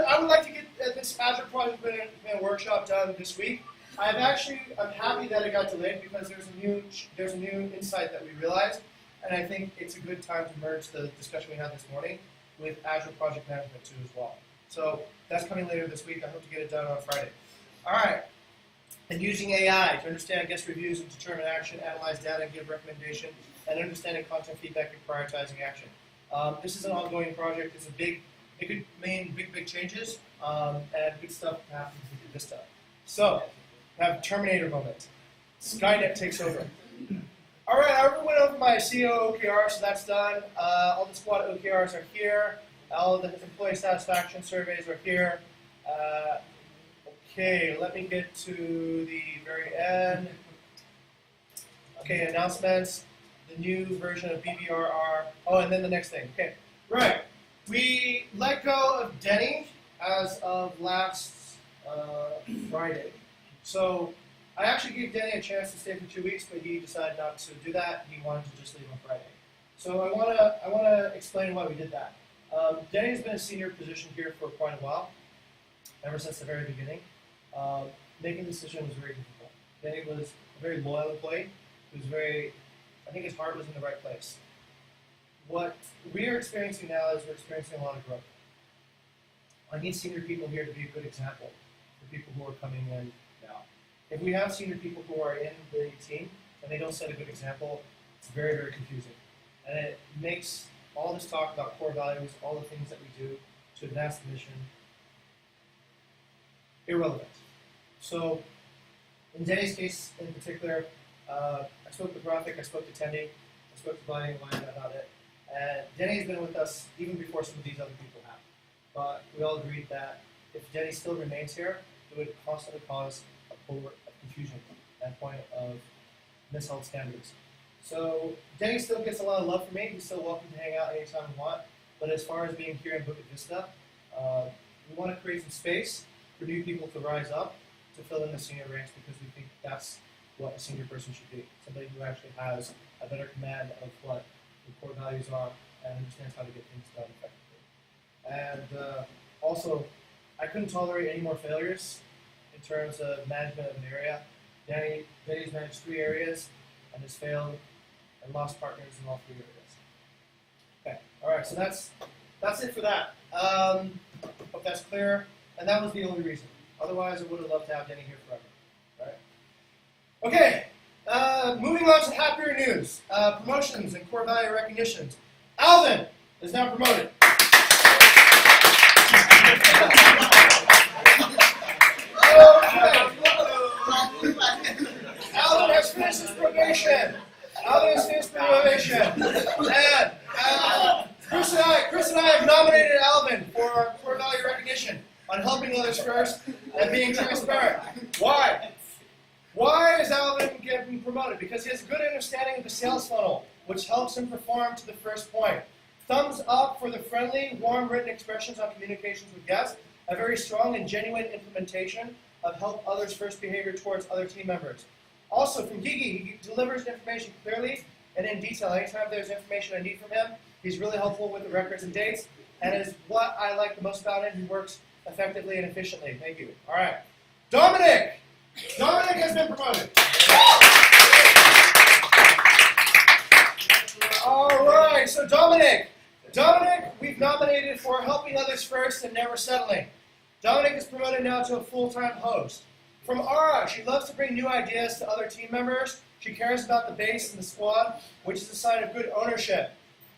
get this Azure project management workshop done this week. I'm happy that it got delayed because there's a new insight that we realized, and I think it's a good time to merge the discussion we had this morning with Azure project management too as well. So that's coming later this week. I hope to get it done on Friday. All right. And using AI to understand guest reviews and determine action, analyze data and give recommendation, and understanding content feedback and prioritizing action. This is an ongoing project. It could mean big changes and good stuff happens with Vista. So, have Terminator moment. Skynet takes over. All right, I already went over my CEO OKR, so that's done. All the squad OKRs are here. All the employee satisfaction surveys are here. Okay, let me get to the very end. Okay, announcements. The new version of BBRR. Oh, and then the next thing. Okay, right. We let go of Denny as of last Friday. So I actually gave Denny a chance to stay for 2 weeks, but he decided not to do that. He wanted to just leave on Friday. So I wanna explain why we did that. Denny's been a senior position here for quite a while, ever since the very beginning. Making this decision was very difficult. Denny was a very loyal employee. He was I think his heart was in the right place. What we are experiencing now is we're experiencing a lot of growth. I need senior people here to be a good example for people who are coming in now. If we have senior people who are in the team and they don't set a good example, it's very, very confusing. And it makes all this talk about core values, all the things that we do to advance the mission, irrelevant. So, in Denny's case in particular, I spoke with Rafik, I spoke to Tendi, I spoke to Bonnie and Wanda about it. And Denny's been with us even before some of these other people have. But we all agreed that if Denny still remains here, it would constantly cause a pool of confusion and point of misheld standards. So Denny still gets a lot of love from me. He's still welcome to hang out anytime we want. But as far as being here in Bukit Vista, we want to create some space for new people to rise up to fill in the senior ranks because we think that's what a senior person should be. Somebody who actually has a better command of what the core values are and understands how to get things done effectively. And also, I couldn't tolerate any more failures in terms of management of an area. Danny's managed 3 areas and has failed and lost partners in all 3 areas. Okay, all right, so that's it for that. Hope that's clear. And that was the only reason. Otherwise, I would have loved to have Danny here forever. All right? Okay, moving on to happier news. Promotions and core value recognitions. Alvin is now promoted. Alvin has finished his probation. Alvin has finished probation. And Chris and I have nominated Alvin for core value recognition on helping others first and being transparent. Why? Why is Alvin getting promoted? Because he has a good understanding of the sales funnel, which helps him perform to the first point. Thumbs up for the friendly, warm written expressions on communications with guests, a very strong and genuine implementation of help others first behavior towards other team members. Also from Gigi, he delivers information clearly and in detail. Anytime there's information I need from him, he's really helpful with the records and dates, and is what I like the most about him. He works effectively and efficiently. Thank you. All right. Dominic! Dominic has been promoted. All right, so Dominic, we've nominated for helping others first and never settling. Dominic is promoted now to a full-time host. From Ara, she loves to bring new ideas to other team members. She cares about the base and the squad, which is a sign of good ownership.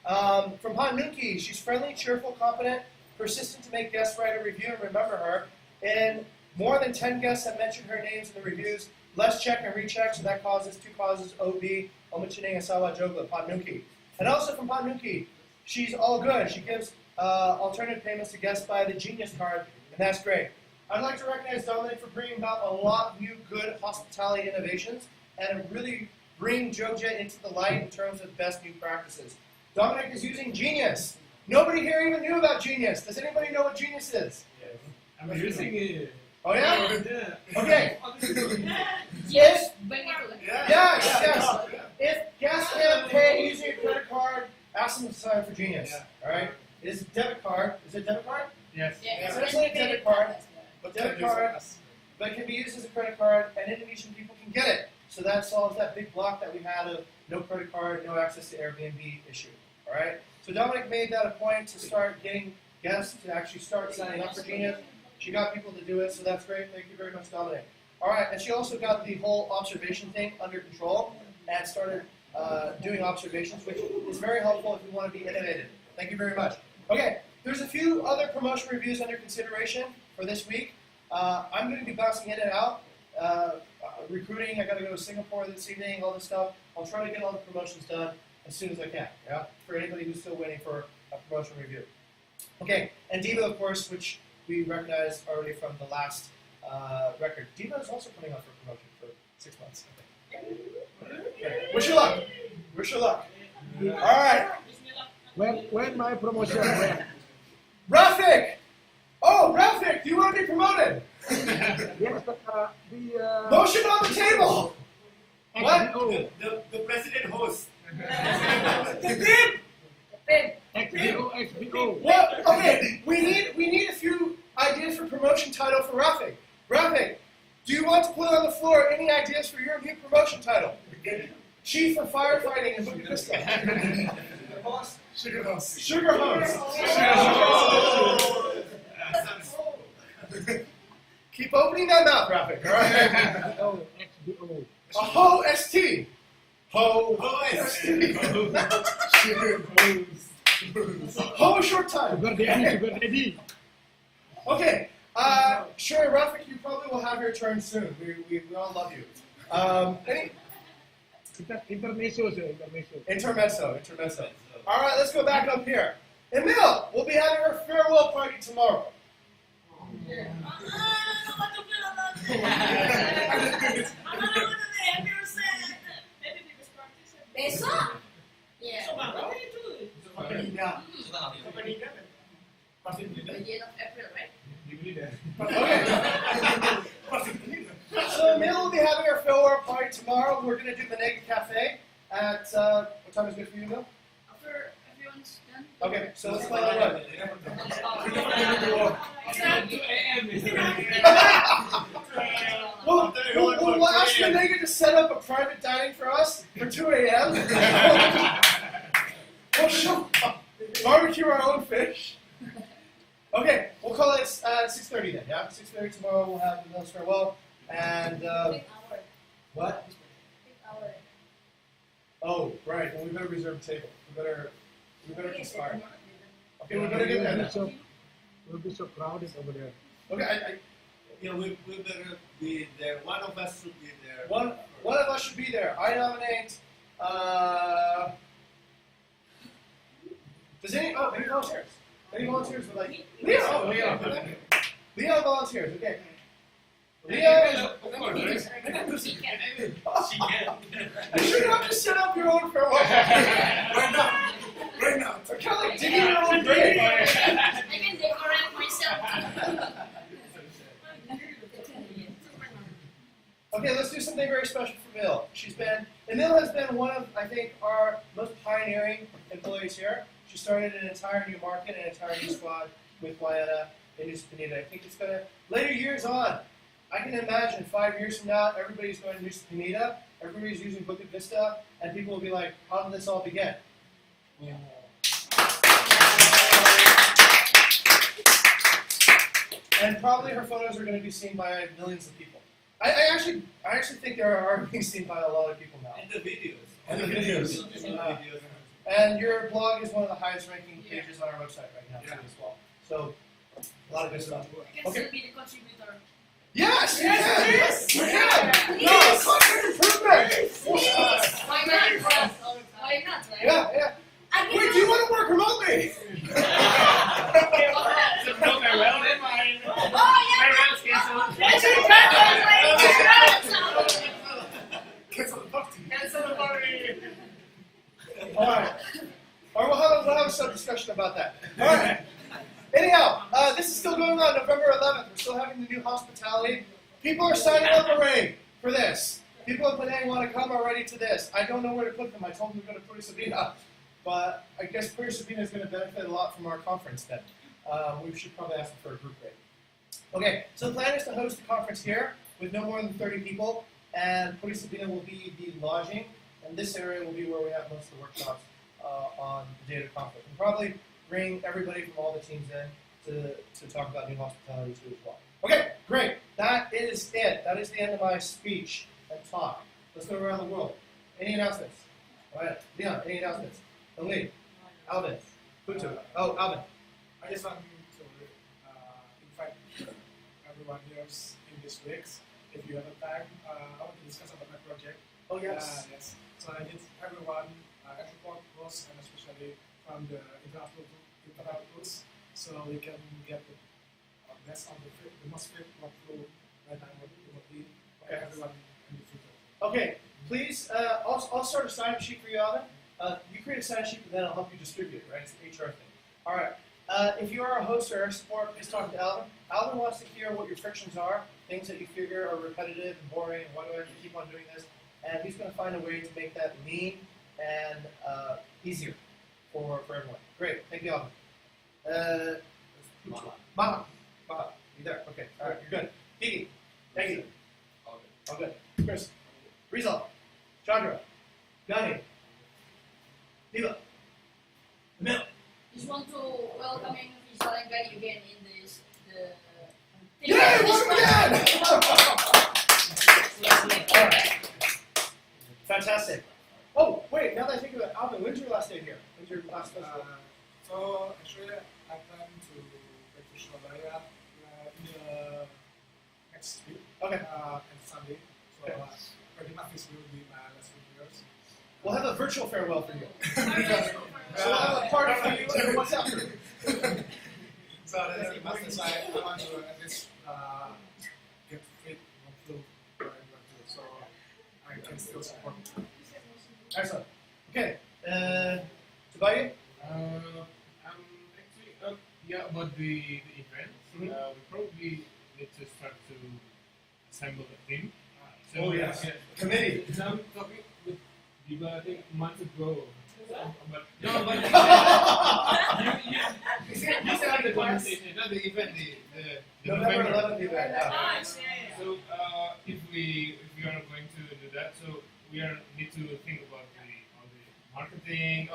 From Hanunki, she's friendly, cheerful, competent, persistent to make guests write a review and remember her. And more than 10 guests have mentioned her names in the reviews. Let's check and recheck, so that causes 2 causes, OB, Omichineng, Asawa, Jogla, Hanunki. And also from Hanunki, she's all good. She gives alternative payments to guests by the Genius card, and that's great. I'd like to recognize Dominic for bringing about a lot of new good hospitality innovations and really bring Jogja into the light in terms of best new practices. Dominic is using Genius. Nobody here even knew about Genius. Does anybody know what Genius is? Yes. I'm using it. Oh yeah? Yeah. Okay. Yes, bring it to Yes. If guests can't pay using a credit card, ask them to sign up for Genius. All right? It is a debit card. Is it a debit card? Yes. Yeah, It's actually a debit card. But debit card, but it can be used as a credit card, and Indonesian people can get it. So that solves that big block that we had of no credit card, no access to Airbnb issue. All right. So Dominic made that a point to start getting guests to actually start signing up for Genius. She got people to do it, so that's great. Thank you very much, Dominic. All right, and she also got the whole observation thing under control and started doing observations, which is very helpful if you want to be innovative. Thank you very much. Okay, there's a few other promotion reviews under consideration for this week. I'm going to be bouncing in and out. Recruiting, I got to go to Singapore this evening, all this stuff. I'll try to get all the promotions done as soon as I can, yeah? For anybody who's still waiting for a promotion review. Okay, and Diva, of course, which we recognized already from the last record. Diva is also coming up for promotion for 6 months, I think. Okay. Wish you luck. Wish you luck. All right. When my promotion? When? Rafik! Oh, Rafik, do you want to be promoted? Yes, but Motion on the table! What? The president host. XBO. What? Okay, we need a few ideas for promotion title for Rafik. Rafik, do you want to put on the floor any ideas for your new promotion title? Chief of Firefighting in Bukit Vista. Boss, sugar house. Sugar Hose. Keep opening that mouth, Rafik, all right? XBO. A Ho-ST. Ho-ST. Ho short time. Sugar daddy. Okay, sure, Rafik, you probably will have your turn soon. We all love you. Any Intermezzo, sir. Intermezzo. intermezzo. All right, let's go back up here. Emil, we'll be having our farewell party tomorrow. Besok? Yeah. Papanida. Suka nggak? Papanida. Pasti By the end of April, right? Okay. Pasti So Emil will be having our farewell party tomorrow. We're going to do the Naked Cafe at, what time is good for you, Emil? After everyone's done. Okay, so let's plan on what? We'll ask the Naked to set up a private dining for us for 2 a.m. We'll show up, barbecue our own fish. Okay, we'll call it 6:30 then, yeah? 6:30 tomorrow, we'll have Emil's farewell. And, what? Oh, right, well, we better reserve a table. We better conspire. Okay, we better get there now. We'll be so crowded over there. Okay, Yeah, we better be there. One of us should be there. one of us should be there. I nominate, does any volunteers? Any volunteers would like, Leo! Leo volunteers, okay. Leo, She can. you shouldn't have to set up your own farewell. Right now. It's kind of like digging your own grave. I can decorate myself. Okay, let's do something very special for Emil. Emil has been one of, I think, our most pioneering employees here. She started an entire new market, an entire new squad with Wayana and Nusa Penida. I think it's going to, later years on, I can imagine 5 years from now, everybody's going to Nusa Penida, everybody's using Bukit Vista, and people will be like, how did this all begin? And probably her photos are going to be seen by millions of people. I actually think they are being seen by a lot of people now. And the videos. And the videos. Videos. And your blog is one of the highest ranking pages on our website right now, too, as well. So, a lot of good stuff. You can still be the contributor. Yes, you can! No, content improvement! Why not? Why not, right? Yeah. Wait, do you want to work remotely? Alright, we'll have some discussion about that. Alright. Anyhow, this is still going on November 11th. We're still having the new hospitality. People are signing up already for this. People in Penang want to come already to this. I don't know where to put them. I told them to go to Puri Sabina. But I guess Puri Sabina is going to benefit a lot from our conference then. We should probably ask them for a group rate. Okay, so the plan is to host the conference here with no more than 30 people. And Puri Sabina will be the lodging. And this area will be where we have most of the workshops on the day of the conference. And probably bring everybody from all the teams in to talk about new hospitality too as well. Okay, great. That is it. That is the end of my speech and talk. Let's go around the world. Any announcements? All right, Leon, any announcements? Ali, Alvin, Putu. Oh, Alvin. I just want to invite everyone here in this week. If you have a time, I want to discuss about my project. Oh, yes. Yes. So I need everyone, export course, and especially from the international tools, so we can get the best on the most fit workflow right now remotely for everyone in the future. Okay, please, I'll start a sign-up sheet for you, Alvin. You create a sign-up sheet, and then I'll help you distribute it, right? It's an HR thing. All right. If you are a host or a support, please talk to Alvin. Alvin wants to hear what your frictions are, things that you figure are repetitive and boring, and why do I have to keep on doing this? And he's going to find a way to make that lean and easier for everyone. Great. Thank you, Alvin. Maha. You there? Okay. All right. You're good. Kiki. Thank you. All good. Chris. Rizal. Chandra. Gani. Diva. Emil. Just want to welcome Rizal and Gani again in this. Yay! Welcome again! All right. Fantastic. Oh, wait, now that I think of it, Alvin, when's your last day here? When's your last festival? So actually, I plan to go to Surabaya in the next week. Okay. And Sunday. So Okay. pretty much this will be my last 2 years. We'll have a virtual farewell for you. So we'll have a party for you and what's after. So that's the master side. I want to at least get fit workflow for everyone too, so I can still support. Excellent. Okay. Tobias? Actually, yeah, about the event, we probably need to start to assemble a team Oh yes, yeah. Committee. I'm talking with people I think months ago. But no, but you said the conversation, not the event, the November 11th event. Yeah. So if we are going to do that, so we need to think about all the marketing,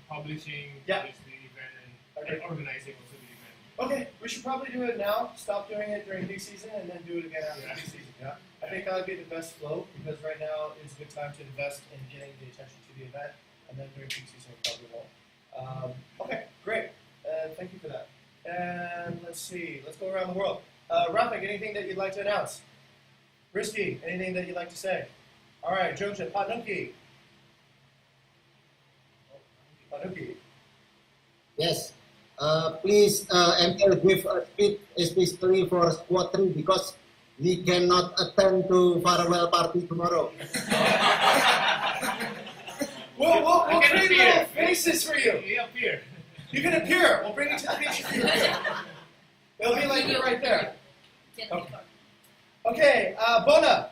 publishing, Yeah. publish the event and organizing also the event. Okay, we should probably do it now. Stop doing it during peak season and then do it again after peak season. Yeah, I think that would be the best flow because right now is a good time to invest in getting the attention to the event, and then during peak season we probably won't. Okay, great. Thank you for that. And let's see. Let's go around the world. Rafik, anything that you'd like to announce? Risky, anything that you'd like to say? All right, Jojen, Panuki. Panuki. Yes. Please, ML give a speech, especially for squad 3 because we cannot attend to farewell party tomorrow. We'll create little faces for you. We appear. You can appear. We'll bring you to the beach if you appear. It'll be like you're right there. Okay, Bona.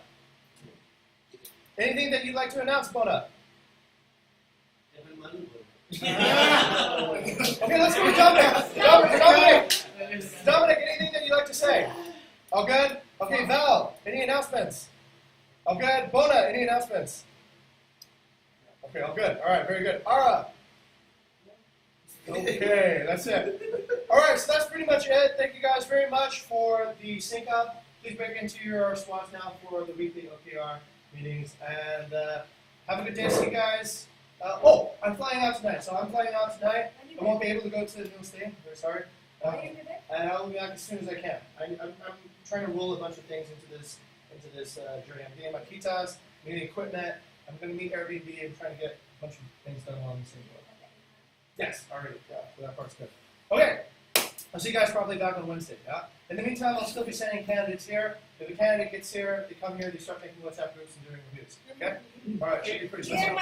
Anything that you'd like to announce, Bona? Okay, let's go with Dominic. Dominic, anything that you'd like to say? All good? Okay, Val, any announcements? All good? Bona, any announcements? Okay, all good. All right, very good. Ara. Okay, that's it. All right, so that's pretty much it. Thank you guys very much for the sync up. Please break into your squads now for the weekly OKR meetings. And have a good day. See you guys. I'm flying out tonight. So I'm flying out tonight. I won't be able to go to the newest day. I'm very sorry. And I'll be back as soon as I can. I'm trying to roll a bunch of things into this journey. I'm getting my kitas, I'm getting equipment. I'm going to meet Airbnb and trying to get a bunch of things done along the same road. Yes, already. Yeah, so that part's good. Okay, I'll see you guys probably back on Wednesday. Yeah. In the meantime, I'll still be sending candidates here. If a candidate gets here, they come here, they start making WhatsApp groups and doing reviews. Okay. All right, should be pretty simple.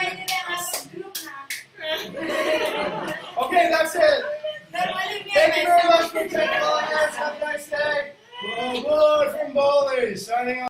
Okay, that's it. Thank you very much for taking all our hands. Have a nice day. Good from Bowley, signing off.